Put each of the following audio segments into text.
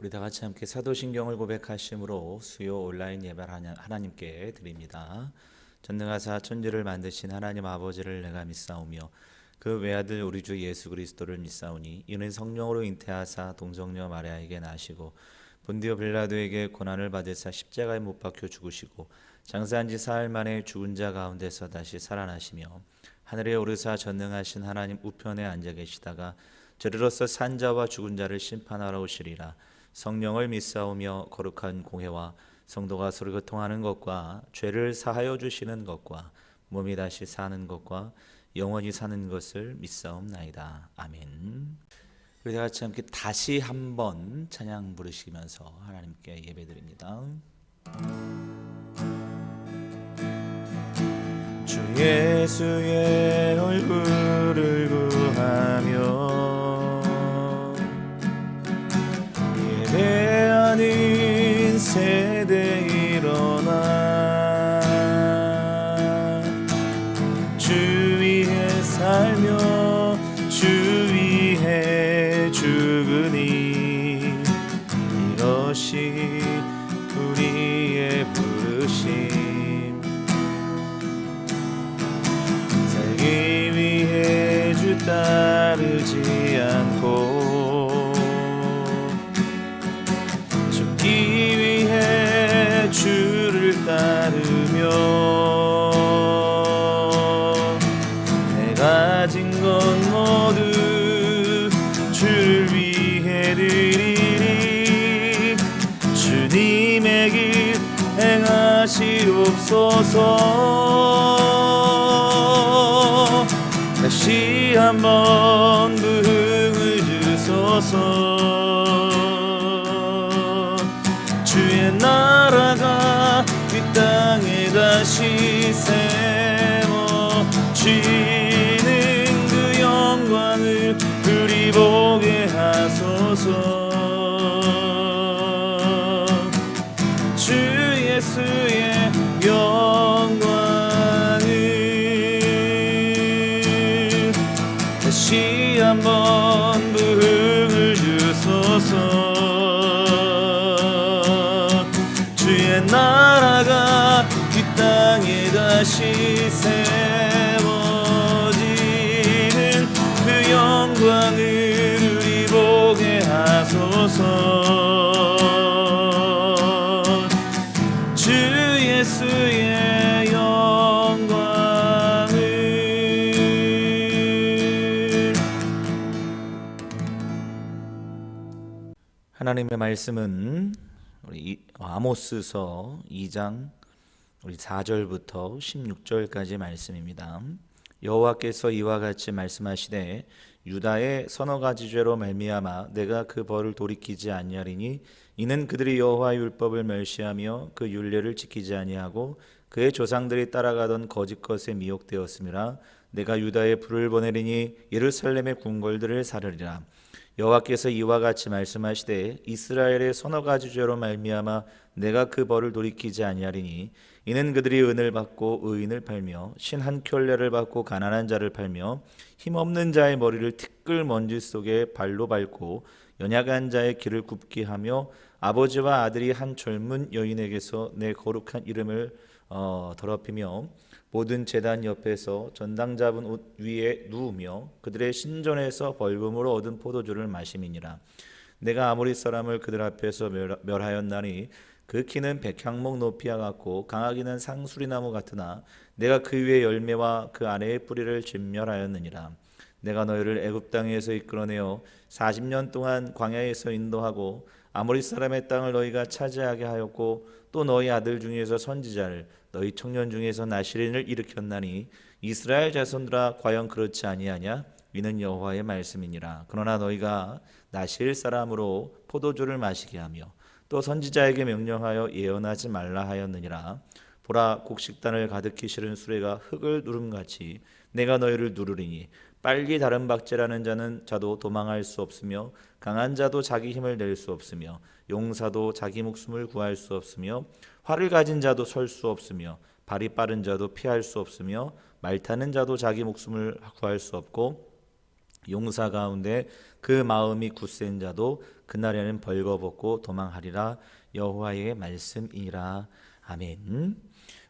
우리 다 같이 함께 사도신경을 고백하심으로 수요 온라인 예배를 하나님께 드립니다. 전능하사 천지를 만드신 하나님 아버지를 내가 믿사오며 그 외아들 우리 주 예수 그리스도를 믿사오니 이는 성령으로 잉태하사 동정녀 마리아에게 나시고 본디오 빌라도에게 고난을 받으사 십자가에 못 박혀 죽으시고 장사한 지 사흘 만에 죽은 자 가운데서 다시 살아나시며 하늘에 오르사 전능하신 하나님 우편에 앉아 계시다가 저리로서 산 자와 죽은 자를 심판하러 오시리라. 성령을 믿사오며 거룩한 공회와 성도가 서로 교통하는 것과 죄를 사하여 주시는 것과 몸이 다시 사는 것과 영원히 사는 것을 믿사옵나이다. 아멘. 우리 다 같이 함께 다시 한번 찬양 부르시면서 하나님께 예배드립니다. 주 예수의 얼굴을 구하며 예배하는 세대 일어나 주 위에 살며 주 위에 죽으니 이것이 우리의 부르심. 살기 위해 주 따르지 않고 주를 따르며 내 가진 것 모두 주를 위해 드리리. 주님의 길 행하시옵소서. 다시 한번 부흥을 주소서. 주의 나라가 이 땅에 다시 세워지는 그 영광을 우리 보게 하소서. 주 예수의 영광을 다시 한번 부흥을 주소서. 주의 나라가 이 땅에 다시 세워지는 그 영광을 우리 보게 하소서. 주 예수의 영광을. 하나님의 말씀은 우리 아모스서 2장 우리 4절부터 16절까지 말씀입니다. 여호와께서 이와 같이 말씀하시되 유다의 서너 가지 죄로 말미암아 내가 그 벌을 돌이키지 아니하리니 이는 그들이 여호와의 율법을 멸시하며 그 율례를 지키지 아니하고 그의 조상들이 따라가던 거짓 것에 미혹되었음이라. 내가 유다에 불을 보내리니 예루살렘의 궁궐들을 사르리라. 여호와께서 이와 같이 말씀하시되 이스라엘의 서너 가지 죄로 말미암아 내가 그 벌을 돌이키지 아니하리니 이는 그들이 은을 받고 의인을 팔며 신 한 켤레를 받고 가난한 자를 팔며 힘없는 자의 머리를 티끌 먼지 속에 발로 밟고 연약한 자의 길을 굽게 하며 아버지와 아들이 한 젊은 여인에게서 내 거룩한 이름을 더럽히며 모든 제단 옆에서 전당 잡은 옷 위에 누우며 그들의 신전에서 벌금으로 얻은 포도주를 마심이니라. 내가 아모리 사람을 그들 앞에서 멸하였나니 그 키는 백향목 높이와 같고 강하기는 상수리나무 같으나 내가 그 위에 열매와 그 아래의 뿌리를 진멸하였느니라. 내가 너희를 애굽 땅에서 이끌어내어 40년 동안 광야에서 인도하고 아모리 사람의 땅을 너희가 차지하게 하였고 또 너희 아들 중에서 선지자를 너희 청년 중에서 나시린을 일으켰나니 이스라엘 자손들아 과연 그렇지 아니하냐? 이는 여호와의 말씀이니라. 그러나 너희가 나실 사람으로 포도주를 마시게 하며 또 선지자에게 명령하여 예언하지 말라 하였느니라. 보라, 곡식단을 가득히 실은 수레가 흙을 누름같이 내가 너희를 누르리니 빨리 다른 박제라는 자도 도망할 수 없으며 강한 자도 자기 힘을 낼 수 없으며 용사도 자기 목숨을 구할 수 없으며 활을 가진 자도 설 수 없으며 발이 빠른 자도 피할 수 없으며 말 타는 자도 자기 목숨을 구할 수 없고 용사 가운데 그 마음이 굳센 자도 그날에는 벌거벗고 도망하리라. 여호와의 말씀이라. 아멘.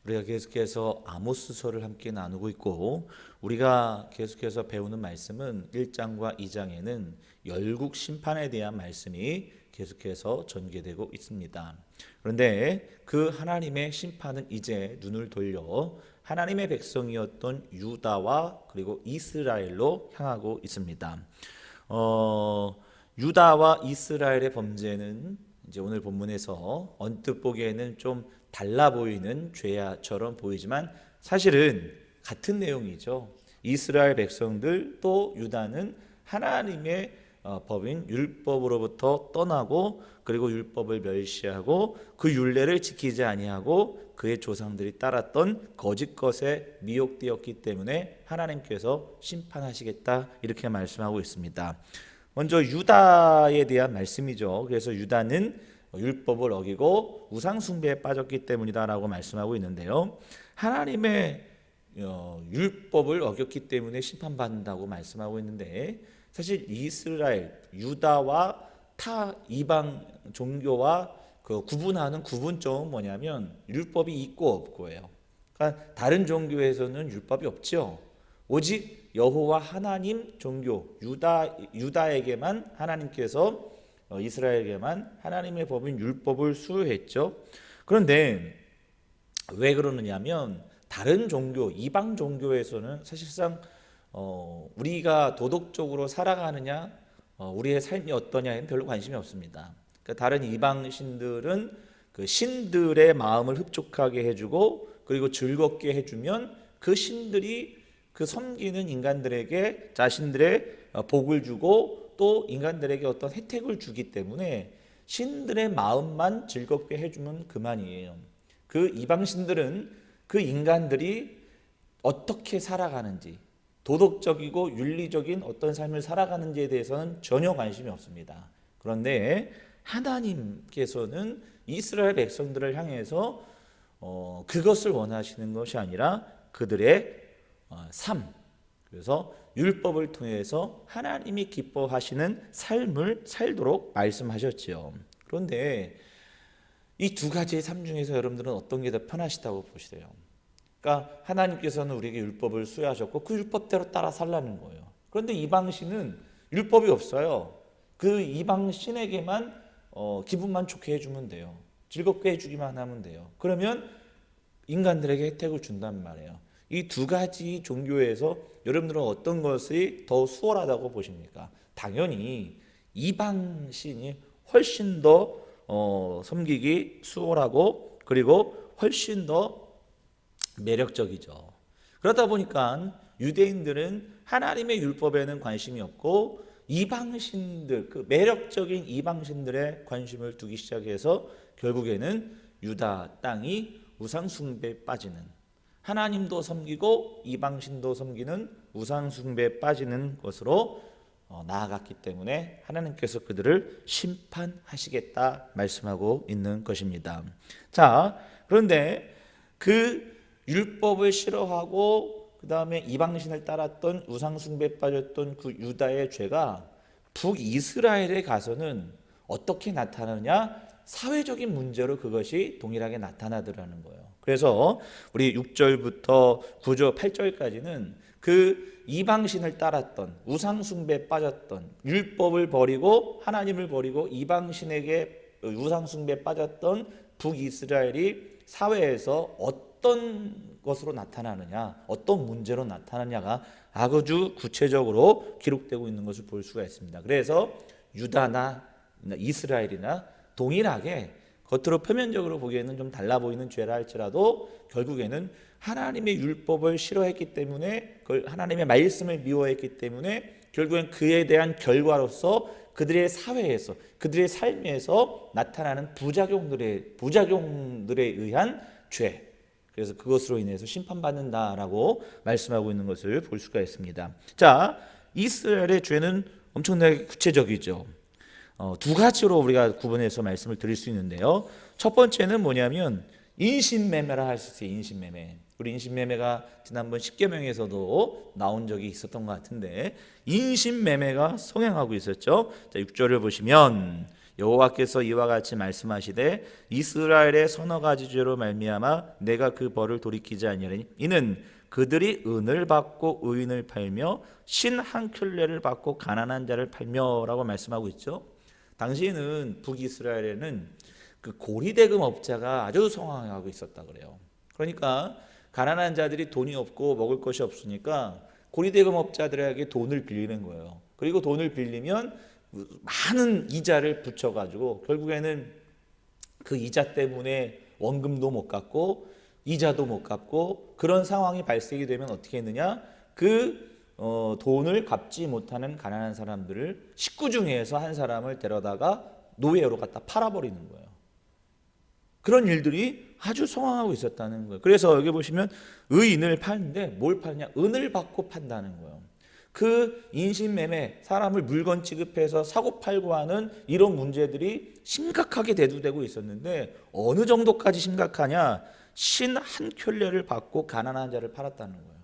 우리가 계속해서 아모스서를 함께 나누고 있고, 우리가 계속해서 배우는 말씀은 1장과 2장에는 열국 심판에 대한 말씀이 계속해서 전개되고 있습니다. 그런데 그 하나님의 심판은 이제 눈을 돌려 하나님의 백성이었던 유다와 그리고 이스라엘로 향하고 있습니다. 유다와 이스라엘의 범죄는 이제 오늘 본문에서 언뜻 보기에는 좀 달라 보이는 죄야처럼 보이지만 사실은 같은 내용이죠. 이스라엘 백성들 또 유다는 하나님의 법인 율법으로부터 떠나고 그리고 율법을 멸시하고 그 율례를 지키지 아니하고 그의 조상들이 따랐던 거짓 것에 미혹되었기 때문에 하나님께서 심판하시겠다 이렇게 말씀하고 있습니다. 먼저 유다에 대한 말씀이죠. 그래서 유다는 율법을 어기고 우상 숭배에 빠졌기 때문이다라고 말씀하고 있는데요. 하나님의 율법을 어겼기 때문에 심판받는다고 말씀하고 있는데, 사실 이스라엘, 유다와 타 이방 종교와 그 구분하는 구분점은 뭐냐면 율법이 있고 없고예요. 그러니까 다른 종교에서는 율법이 없죠. 오직 여호와 하나님 종교 유다에게만 하나님께서 이스라엘에게만 하나님의 법인 율법을 수여했죠. 그런데 왜 그러느냐면 다른 종교, 이방 종교에서는 사실상 우리가 도덕적으로 살아가느냐, 우리의 삶이 어떠냐에는 별로 관심이 없습니다. 그러니까 다른 이방 신들은 그 신들의 마음을 흡족하게 해주고 그리고 즐겁게 해주면 그 신들이 그 섬기는 인간들에게 자신들의 복을 주고 또 인간들에게 어떤 혜택을 주기 때문에 신들의 마음만 즐겁게 해주면 그만이에요. 그 이방 신들은 그 인간들이 어떻게 살아가는지, 도덕적이고 윤리적인 어떤 삶을 살아가는지에 대해서는 전혀 관심이 없습니다. 그런데 하나님께서는 이스라엘 백성들을 향해서 그것을 원하시는 것이 아니라 그들의 삶, 그래서 율법을 통해서 하나님이 기뻐하시는 삶을 살도록 말씀하셨지요. 그런데 이 두 가지의 삶 중에서 여러분들은 어떤 게 더 편하시다고 보시래요? 그러니까 하나님께서는 우리에게 율법을 수여하셨고 그 율법대로 따라 살라는 거예요. 그런데 이방신은 율법이 없어요. 그 이방신에게만 기분만 좋게 해주면 돼요. 즐겁게 해주기만 하면 돼요. 그러면 인간들에게 혜택을 준단 말이에요. 이 두 가지 종교에서 여러분들은 어떤 것이 더 수월하다고 보십니까? 당연히 이방신이 훨씬 더 섬기기 수월하고 그리고 훨씬 더 매력적이죠. 그러다 보니까 유대인들은 하나님의 율법에는 관심이 없고 이방신들, 그 매력적인 이방신들의 관심을 두기 시작해서 결국에는 유다 땅이 우상숭배에 빠지는, 하나님도 섬기고 이방신도 섬기는 우상숭배에 빠지는 것으로 나아갔기 때문에 하나님께서 그들을 심판하시겠다 말씀하고 있는 것입니다. 자, 그런데 그 율법을 싫어하고 그 다음에 이방신을 따랐던 우상숭배에 빠졌던 그 유다의 죄가 북이스라엘에 가서는 어떻게 나타나느냐? 사회적인 문제로 그것이 동일하게 나타나더라는 거예요. 그래서 우리 6절부터 9절, 8절까지는 그 이방신을 따랐던 우상숭배에 빠졌던 율법을 버리고 하나님을 버리고 이방신에게 우상숭배에 빠졌던 북이스라엘이 사회에서 어떤 것으로 나타나느냐, 어떤 문제로 나타나느냐가 아주 구체적으로 기록되고 있는 것을 볼 수가 있습니다. 그래서 유다나 이스라엘이나 동일하게 겉으로 표면적으로 보기에는 좀 달라 보이는 죄라 할지라도 결국에는 하나님의 율법을 싫어했기 때문에, 그걸 하나님의 말씀을 미워했기 때문에 결국엔 그에 대한 결과로서 그들의 사회에서, 그들의 삶에서 나타나는 부작용들에 의한 죄, 그래서 그것으로 인해서 심판받는다라고 말씀하고 있는 것을 볼 수가 있습니다. 자, 이스라엘의 죄는 엄청나게 구체적이죠. 두 가지로 우리가 구분해서 말씀을 드릴 수 있는데요. 첫 번째는 뭐냐면 인신매매라 할 수 있어요. 인신매매. 우리 인신매매가 지난번 10계명에서도 나온 적이 있었던 것 같은데 인신매매가 성행하고 있었죠. 자, 6절을 보시면 여호와께서 이와 같이 말씀하시되 이스라엘의 서너 가지 죄로 말미암아 내가 그 벌을 돌이키지 아니하리니 이는 그들이 은을 받고 의인을 팔며 신 한 켤레를 받고 가난한 자를 팔며라고 말씀하고 있죠. 당시에는 북이스라엘에는 그 고리대금 업자가 아주 성황하고 있었다 그래요. 그러니까 가난한 자들이 돈이 없고 먹을 것이 없으니까 고리대금 업자들에게 돈을 빌리는 거예요. 그리고 돈을 빌리면 많은 이자를 붙여가지고 결국에는 그 이자 때문에 원금도 못 갚고 이자도 못 갚고 그런 상황이 발생이 되면 어떻게 했느냐? 돈을 갚지 못하는 가난한 사람들을 식구 중에서 한 사람을 데려다가 노예로 갖다 팔아버리는 거예요. 그런 일들이 아주 성황하고 있었다는 거예요. 그래서 여기 보시면 의인을 파는데 뭘 파느냐? 은을 받고 판다는 거예요. 그 인신매매, 사람을 물건 취급해서 사고 팔고 하는 이런 문제들이 심각하게 대두되고 있었는데 어느 정도까지 심각하냐? 신 한 켤레를 받고 가난한 자를 팔았다는 거예요.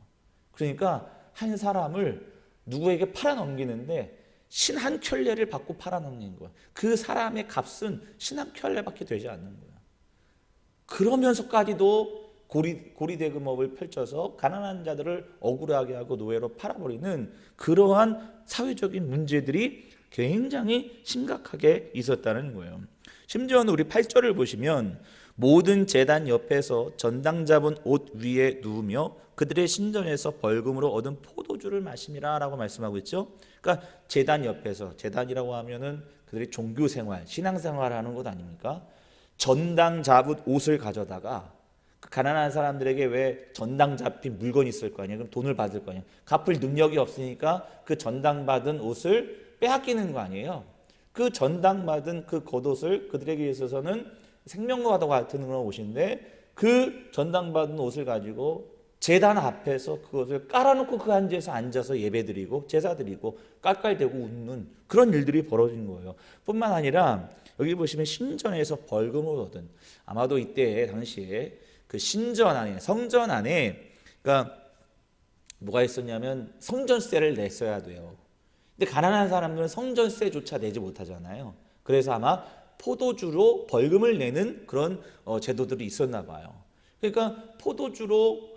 그러니까 한 사람을 누구에게 팔아넘기는데 신 한 켤레를 받고 팔아넘긴 거예요. 그 사람의 값은 신 한 켤레밖에 되지 않는 거예요. 그러면서까지도 고리대금업을 펼쳐서 가난한 자들을 억울하게 하고 노예로 팔아버리는 그러한 사회적인 문제들이 굉장히 심각하게 있었다는 거예요. 심지어는 우리 8절을 보시면 모든 제단 옆에서 전당 잡은 옷 위에 누우며 그들의 신전에서 벌금으로 얻은 포도주를 마심이라 라고 말씀하고 있죠. 그러니까 제단 옆에서, 제단이라고 하면은 그들이 종교생활, 신앙생활을 하는 것 아닙니까? 전당 잡은 옷을 가져다가 그 가난한 사람들에게 왜 전당 잡힌 물건이 있을 거 아니에요? 그럼 돈을 받을 거 아니에요? 갚을 능력이 없으니까 그 전당 받은 옷을 빼앗기는 거 아니에요? 그 전당 받은 그 겉옷을 그들에게 있어서는 생명과도 같은 그런 옷인데 그 전당 받은 옷을 가지고 제단 앞에서 그것을 깔아놓고 그 앉아서 예배드리고 제사드리고 깔깔대고 웃는 그런 일들이 벌어진 거예요. 뿐만 아니라 여기 보시면 신전에서 벌금을 얻은, 아마도 이때 당시에 그 신전 안에, 성전 안에, 그러니까 뭐가 있었냐면 성전세를 냈어야 돼요. 근데 가난한 사람들은 성전세조차 내지 못하잖아요. 그래서 아마 포도주로 벌금을 내는 그런 제도들이 있었나 봐요. 그러니까 포도주로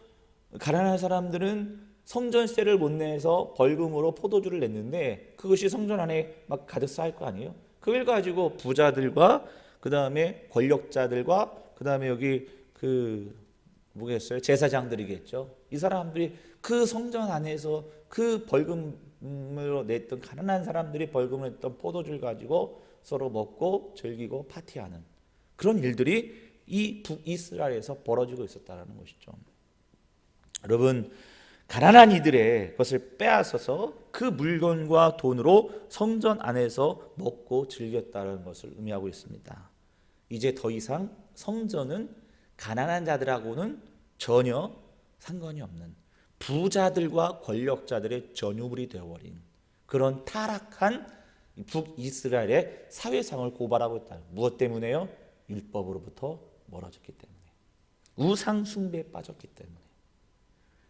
가난한 사람들은 성전세를 못 내서 벌금으로 포도주를 냈는데 그것이 성전 안에 막 가득 쌓일 거 아니에요? 그걸 가지고 부자들과 그 다음에 권력자들과 그 다음에 여기 뭐겠어요? 제사장들이겠죠. 이 사람들이 그 성전 안에서 그 벌금으로 냈던 가난한 사람들이 벌금을 냈던 포도주를 가지고 서로 먹고 즐기고 파티하는 그런 일들이 이 북이스라엘에서 벌어지고 있었다는 것이죠. 여러분, 가난한 이들의 것을 빼앗아서 그 물건과 돈으로 성전 안에서 먹고 즐겼다는 것을 의미하고 있습니다. 이제 더 이상 성전은 가난한 자들하고는 전혀 상관이 없는 부자들과 권력자들의 전유물이 되어버린 그런 타락한 북이스라엘의 사회상을 고발하고 있다. 무엇 때문에요? 율법으로부터 멀어졌기 때문에, 우상 숭배에 빠졌기 때문에.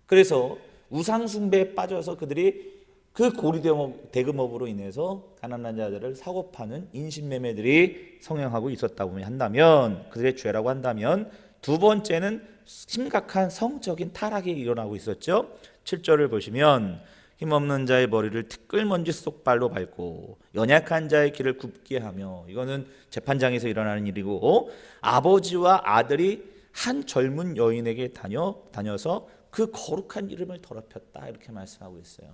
그래서 우상 숭배에 빠져서 그들이 그 고리대금업으로 인해서 가난한 자들을 사고 파는 인신매매들이 성행하고 있었다고 한다면, 그들의 죄라고 한다면, 두 번째는 심각한 성적인 타락이 일어나고 있었죠. 7절을 보시면 힘없는 자의 머리를 티끌먼지 속 발로 밟고 연약한 자의 길을 굽게 하며, 이거는 재판장에서 일어나는 일이고, 아버지와 아들이 한 젊은 여인에게 다녀서 그 거룩한 이름을 더럽혔다, 이렇게 말씀하고 있어요.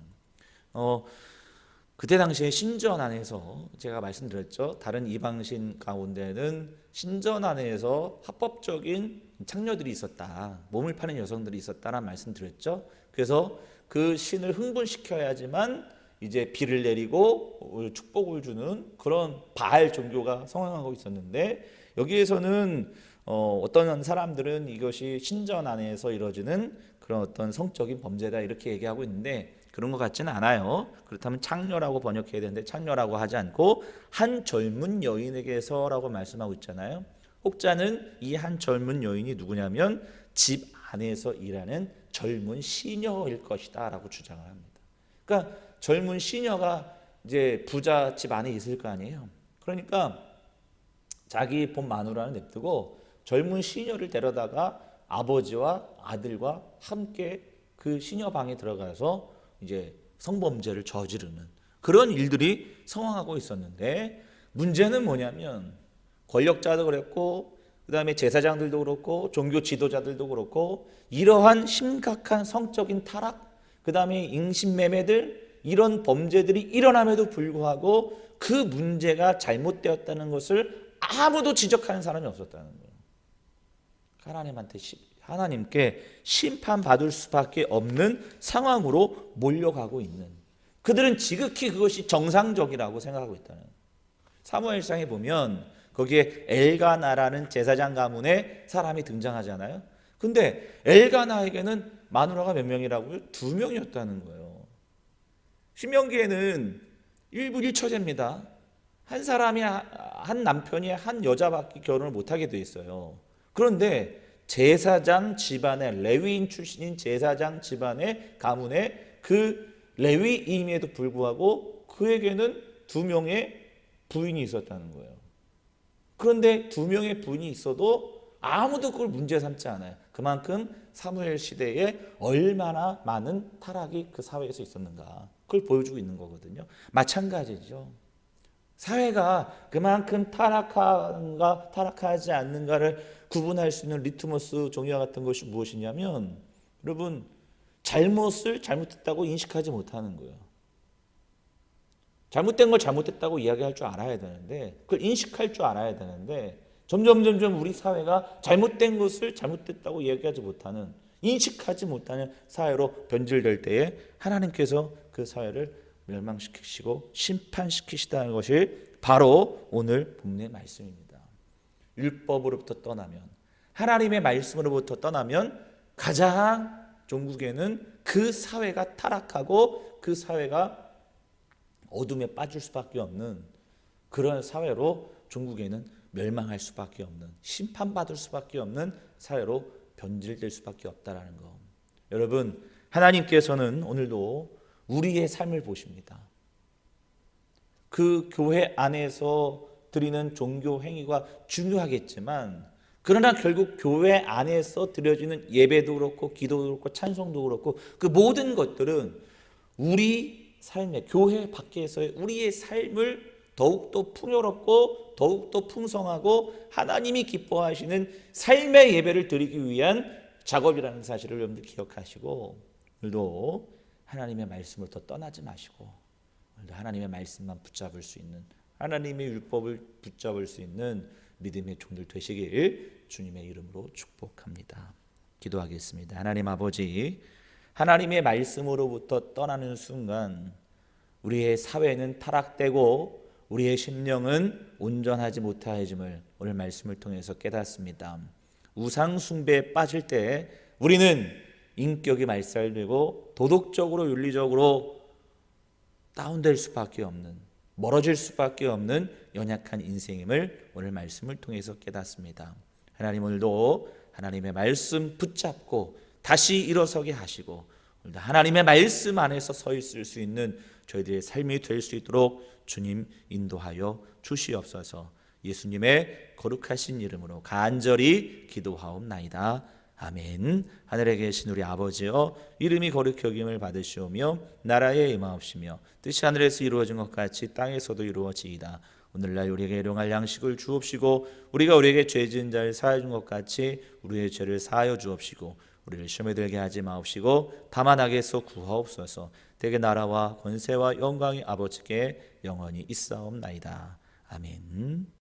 그때 당시에 신전 안에서 제가 말씀드렸죠. 다른 이방신 가운데는 신전 안에서 합법적인 창녀들이 있었다, 몸을 파는 여성들이 있었다라는 말씀드렸죠. 그래서 그 신을 흥분시켜야지만 이제 비를 내리고 축복을 주는 그런 바알 종교가 성행하고 있었는데, 여기에서는 어떤 사람들은 이것이 신전 안에서 이루어지는 그런 어떤 성적인 범죄다, 이렇게 얘기하고 있는데 그런 것 같지는 않아요. 그렇다면 창녀라고 번역해야 되는데 창녀라고 하지 않고 한 젊은 여인에게서라고 말씀하고 있잖아요. 혹자는 이 한 젊은 여인이 누구냐면 집 안에서 일하는 젊은 시녀일 것이다 라고 주장을 합니다. 그러니까 젊은 시녀가 이제 부자 집 안에 있을 거 아니에요. 그러니까 자기 본 마누라는 냅두고 젊은 시녀를 데려다가 아버지와 아들과 함께 그 시녀 방에 들어가서 이제 성범죄를 저지르는 그런 일들이 성황하고 있었는데, 문제는 뭐냐면 권력자도 그랬고 그다음에 제사장들도 그렇고 종교 지도자들도 그렇고 이러한 심각한 성적인 타락, 그다음에 인신매매들, 이런 범죄들이 일어남에도 불구하고 그 문제가 잘못되었다는 것을 아무도 지적하는 사람이 없었다는 거예요. 하나님께 심판받을 수밖에 없는 상황으로 몰려가고 있는, 그들은 지극히 그것이 정상적이라고 생각하고 있다는 거예요. 사무엘상에 보면 거기에 엘가나라는 제사장 가문의 사람이 등장하잖아요. 근데 엘가나에게는 마누라가 몇 명이라고요? 2명이었다는 거예요. 신명기에는 1부 1처제입니다. 한 사람이, 한 남편이 한 여자밖에 결혼을 못하게 돼 있어요. 그런데 제사장 집안의, 레위인 출신인 제사장 집안의 가문의 그 레위인임에도 불구하고 그에게는 2명의 부인이 있었다는 거예요. 그런데 2명의 부인이 있어도 아무도 그걸 문제 삼지 않아요. 그만큼 사무엘 시대에 얼마나 많은 타락이 그 사회에서 있었는가, 그걸 보여주고 있는 거거든요. 마찬가지죠. 사회가 그만큼 타락한가 타락하지 않는가를 구분할 수 있는 리트머스 종이와 같은 것이 무엇이냐면, 여러분, 잘못을 잘못했다고 인식하지 못하는 거예요. 잘못된 걸 잘못됐다고 이야기할 줄 알아야 되는데, 그걸 인식할 줄 알아야 되는데, 점점 우리 사회가 잘못된 것을 잘못됐다고 이야기하지 못하는, 인식하지 못하는 사회로 변질될 때에 하나님께서 그 사회를 멸망시키시고 심판시키시다는 것이 바로 오늘 본문의 말씀입니다. 율법으로부터 떠나면, 하나님의 말씀으로부터 떠나면 가장 종국에는 그 사회가 타락하고 그 사회가 어둠에 빠질 수밖에 없는 그런 사회로 종국에는 멸망할 수밖에 없는, 심판받을 수밖에 없는 사회로 변질될 수밖에 없다라는 거. 여러분, 하나님께서는 오늘도 우리의 삶을 보십니다. 그 교회 안에서 드리는 종교 행위가 중요하겠지만, 그러나 결국 교회 안에서 드려지는 예배도 그렇고 기도도 그렇고 찬송도 그렇고 그 모든 것들은 우리 삶의, 교회 밖에서의 우리의 삶을 더욱더 풍요롭고 더욱더 풍성하고 하나님이 기뻐하시는 삶의 예배를 드리기 위한 작업이라는 사실을 여러분들 기억하시고, 오늘도 하나님의 말씀을 더 떠나지 마시고 오늘도 하나님의 말씀만 붙잡을 수 있는, 하나님의 율법을 붙잡을 수 있는 믿음의 종들 되시길 주님의 이름으로 축복합니다. 기도하겠습니다. 하나님 아버지, 하나님의 말씀으로부터 떠나는 순간 우리의 사회는 타락되고 우리의 심령은 온전하지 못하여짐을 오늘 말씀을 통해서 깨닫습니다. 우상 숭배에 빠질 때 우리는 인격이 말살되고 도덕적으로 윤리적으로 다운될 수밖에 없는, 멀어질 수밖에 없는 연약한 인생임을 오늘 말씀을 통해서 깨닫습니다. 하나님, 오늘도 하나님의 말씀 붙잡고 다시 일어서게 하시고 오늘도 하나님의 말씀 안에서 서 있을 수 있는 저희들의 삶이 될 수 있도록 주님 인도하여 주시옵소서. 예수님의 거룩하신 이름으로 간절히 기도하옵나이다. 아멘. 하늘에 계신 우리 아버지여, 이름이 거룩히 여김을 받으시오며 나라에 임하옵시며 뜻이 하늘에서 이루어진 것 같이 땅에서도 이루어지이다. 오늘날 우리에게 일용할 양식을 주옵시고 우리가 우리에게 죄 지은 자를 사하여 준 것 같이 우리의 죄를 사하여 주옵시고 우리를 시험에 들게 하지 마옵시고 다만 악에서 구하옵소서. 대개 나라와 권세와 영광이 아버지께 영원히 있사옵나이다. 아멘.